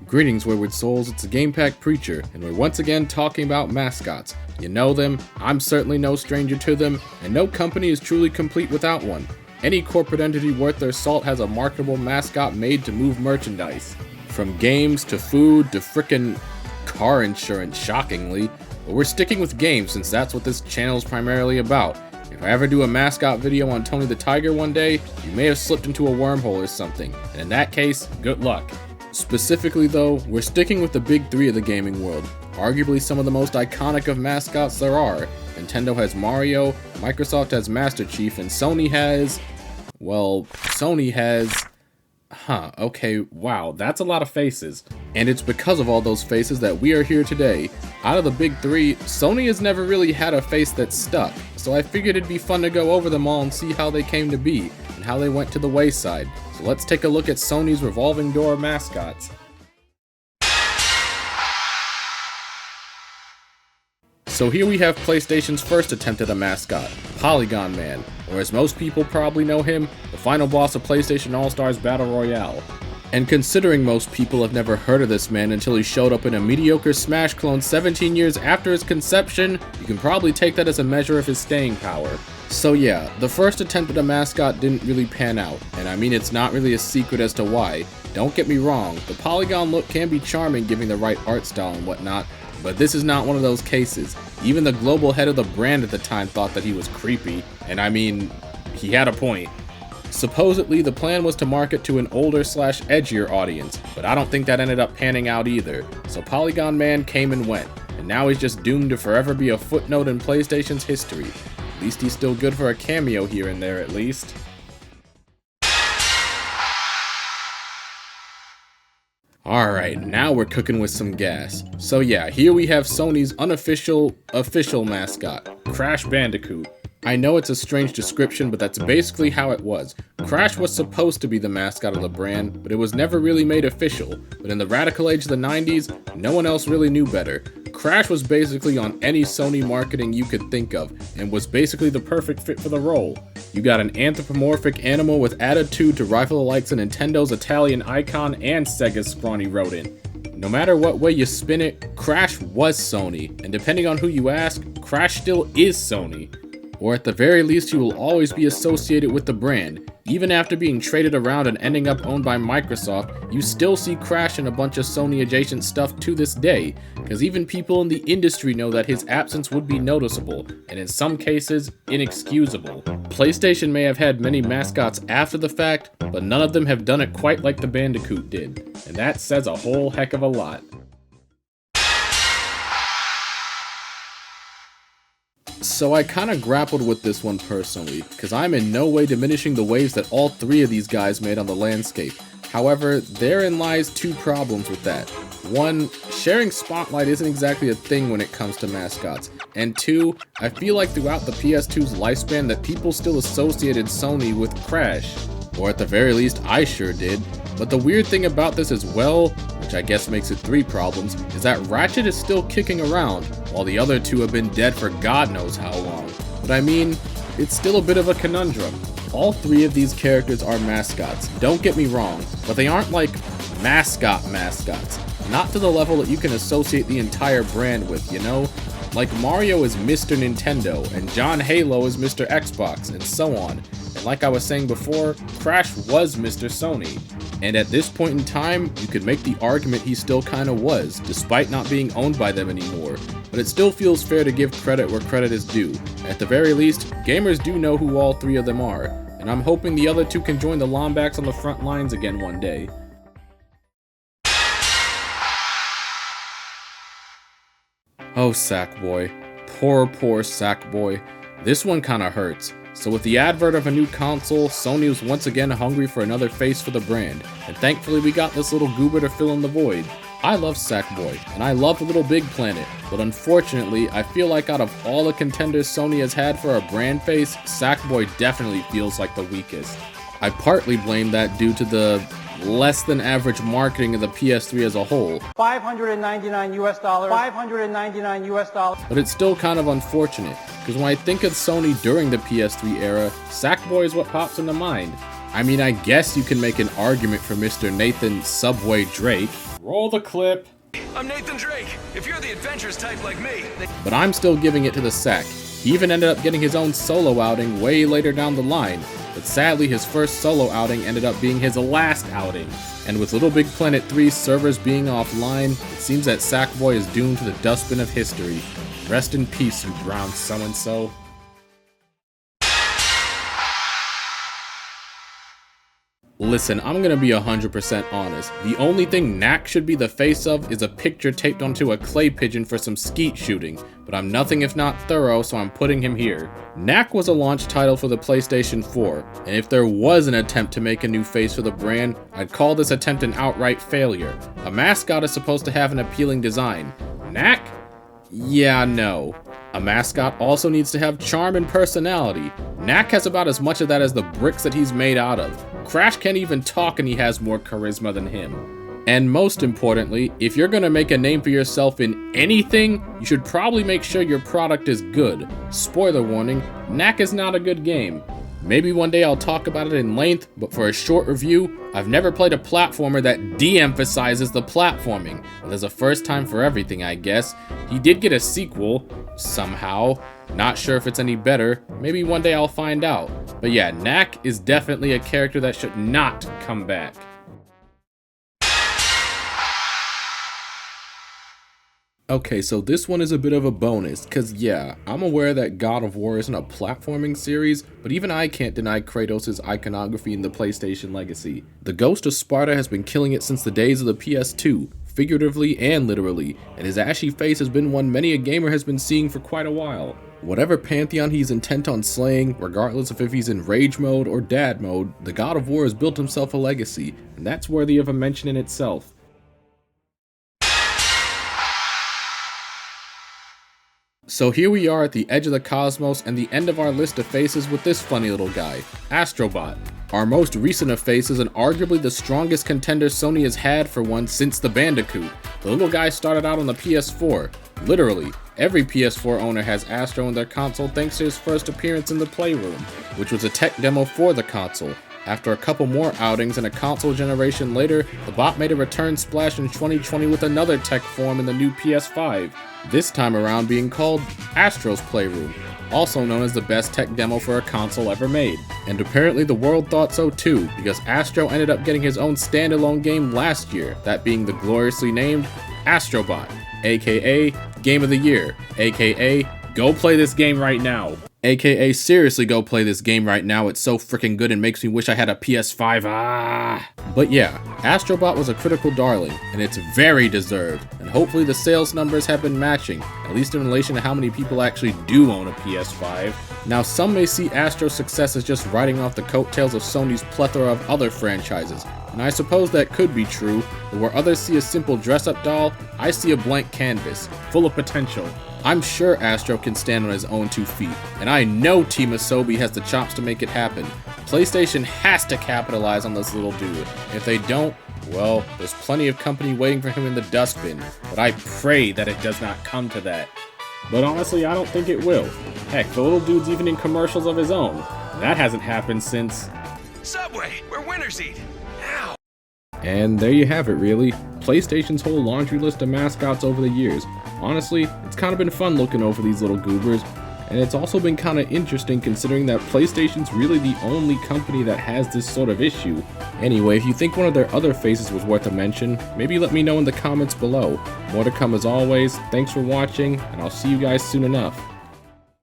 Greetings, wayward souls, it's the Game Pack Preacher, and we're once again talking about mascots. You know them, I'm certainly no stranger to them, and no company is truly complete without one. Any corporate entity worth their salt has a marketable mascot made to move merchandise. From games to food to frickin' car insurance, shockingly. But we're sticking with games since that's what this channel is primarily about. If I ever do a mascot video on Tony the Tiger one day, you may have slipped into a wormhole or something, and in that case, good luck. Specifically though, we're sticking with the big three of the gaming world, arguably some of the most iconic of mascots there are. Nintendo has Mario, Microsoft has Master Chief, and Sony has... okay, wow, that's a lot of faces. And it's because of all those faces that we are here today. Out of the big three, Sony has never really had a face that stuck, so I figured it'd be fun to go over them all and see how they came to be, and how they went to the wayside. So let's take a look at Sony's revolving door mascots. So here we have PlayStation's first attempt at a mascot, Polygon Man, or as most people probably know him, the final boss of PlayStation All-Stars Battle Royale. And considering most people have never heard of this man until he showed up in a mediocre Smash clone 17 years after his conception, you can probably take that as a measure of his staying power. So yeah, the first attempt at a mascot didn't really pan out, and I mean it's not really a secret as to why. Don't get me wrong, the polygon look can be charming given the right art style and whatnot, but this is not one of those cases. Even the global head of the brand at the time thought that he was creepy, and I mean, he had a point. Supposedly, the plan was to market to an older/edgier audience, but I don't think that ended up panning out either, so Polygon Man came and went, and now he's just doomed to forever be a footnote in PlayStation's history. At least he's still good for a cameo here and there at least. Alright, now we're cooking with some gas. So yeah, here we have Sony's unofficial mascot, Crash Bandicoot. I know it's a strange description, but that's basically how it was. Crash was supposed to be the mascot of the brand, but it was never really made official. But in the radical age of the 90s, no one else really knew better. Crash was basically on any Sony marketing you could think of, and was basically the perfect fit for the role. You got an anthropomorphic animal with attitude to rival the likes of Nintendo's Italian icon and Sega's scrawny rodent. No matter what way you spin it, Crash was Sony, and depending on who you ask, Crash still is Sony. Or at the very least, he will always be associated with the brand. Even after being traded around and ending up owned by Microsoft, you still see Crash in a bunch of Sony adjacent stuff to this day, because even people in the industry know that his absence would be noticeable, and in some cases, inexcusable. PlayStation may have had many mascots after the fact, but none of them have done it quite like the Bandicoot did, and that says a whole heck of a lot. So I kinda grappled with this one personally, because I'm in no way diminishing the waves that all three of these guys made on the landscape. However, therein lies two problems with that. One, sharing spotlight isn't exactly a thing when it comes to mascots. And two, I feel like throughout the PS2's lifespan that people still associated Sony with Crash. Or at the very least, I sure did. But the weird thing about this as well, which I guess makes it three problems, is that Ratchet is still kicking around, while the other two have been dead for God knows how long. But I mean, it's still a bit of a conundrum. All three of these characters are mascots, don't get me wrong, but they aren't like mascots. Not to the level that you can associate the entire brand with, you know? Like Mario is Mr. Nintendo, and John Halo is Mr. Xbox, and so on. And like I was saying before, Crash was Mr. Sony. And at this point in time, you could make the argument he still kinda was, despite not being owned by them anymore. But it still feels fair to give credit where credit is due. At the very least, gamers do know who all three of them are, and I'm hoping the other two can join the Lombacs on the front lines again one day. Oh, Sackboy. Poor Sackboy. This one kinda hurts. So with the advert of a new console, Sony was once again hungry for another face for the brand, and thankfully we got this little goober to fill in the void. I love Sackboy, and I love the Little Big Planet, but unfortunately, I feel like out of all the contenders Sony has had for a brand face, Sackboy definitely feels like the weakest. I partly blame that due to the less than average marketing of the PS3 as a whole. $599 US. But it's still kind of unfortunate, because when I think of Sony during the PS3 era, Sackboy is what pops into mind. I mean, I guess you can make an argument for Mr. Nathan Subway Drake. Roll the clip. I'm Nathan Drake. If you're the adventurous type like me... But I'm still giving it to the Sack. He even ended up getting his own solo outing way later down the line, but sadly his first solo outing ended up being his last outing. And with Little Big Planet 3's servers being offline, it seems that Sackboy is doomed to the dustbin of history. Rest in peace, you brown so-and-so. Listen, I'm gonna be 100% honest. The only thing Knack should be the face of is a picture taped onto a clay pigeon for some skeet shooting, but I'm nothing if not thorough, so I'm putting him here. Knack was a launch title for the PlayStation 4, and if there was an attempt to make a new face for the brand, I'd call this attempt an outright failure. A mascot is supposed to have an appealing design. Knack? Yeah, no. A mascot also needs to have charm and personality. Knack has about as much of that as the bricks that he's made out of. Crash can't even talk and he has more charisma than him. And most importantly, if you're gonna make a name for yourself in anything, you should probably make sure your product is good. Spoiler warning, Knack is not a good game. Maybe one day I'll talk about it in length, but for a short review, I've never played a platformer that de-emphasizes the platforming. But there's a first time for everything, I guess. He did get a sequel, somehow. Not sure if it's any better. Maybe one day I'll find out. But yeah, Knack is definitely a character that should not come back. Okay, so this one is a bit of a bonus, cause yeah, I'm aware that God of War isn't a platforming series, but even I can't deny Kratos' iconography in the PlayStation legacy. The Ghost of Sparta has been killing it since the days of the PS2, figuratively and literally, and his ashy face has been one many a gamer has been seeing for quite a while. Whatever pantheon he's intent on slaying, regardless of if he's in rage mode or dad mode, the God of War has built himself a legacy, and that's worthy of a mention in itself. So here we are at the edge of the cosmos and the end of our list of faces with this funny little guy, Astrobot. Our most recent of faces and arguably the strongest contender Sony has had for one since the Bandicoot. The little guy started out on the PS4. Literally, every PS4 owner has Astro in their console thanks to his first appearance in the Playroom, which was a tech demo for the console. After a couple more outings and a console generation later, the bot made a return splash in 2020 with another tech form in the new PS5, this time around being called Astro's Playroom, also known as the best tech demo for a console ever made. And apparently the world thought so too, because Astro ended up getting his own standalone game last year, that being the gloriously named Astrobot, aka Game of the Year, aka go play this game right now. AKA seriously go play this game right now, it's so freaking good and makes me wish I had a PS5, But yeah, Astrobot was a critical darling, and it's very deserved, and hopefully the sales numbers have been matching, at least in relation to how many people actually do own a PS5. Now some may see Astro's success as just riding off the coattails of Sony's plethora of other franchises, and I suppose that could be true, but where others see a simple dress-up doll, I see a blank canvas, full of potential. I'm sure Astro can stand on his own 2 feet, and I know Team Asobi has the chops to make it happen. PlayStation has to capitalize on this little dude. If they don't, well, there's plenty of company waiting for him in the dustbin, but I pray that it does not come to that. But honestly, I don't think it will. Heck, the little dude's even in commercials of his own. That hasn't happened since... Subway, where winners eat. Ow. And there you have it, really. PlayStation's whole laundry list of mascots over the years. Honestly, it's kind of been fun looking over these little goobers, and it's also been kind of interesting considering that PlayStation's really the only company that has this sort of issue. Anyway, if you think one of their other faces was worth a mention, maybe let me know in the comments below. More to come as always, thanks for watching, and I'll see you guys soon enough.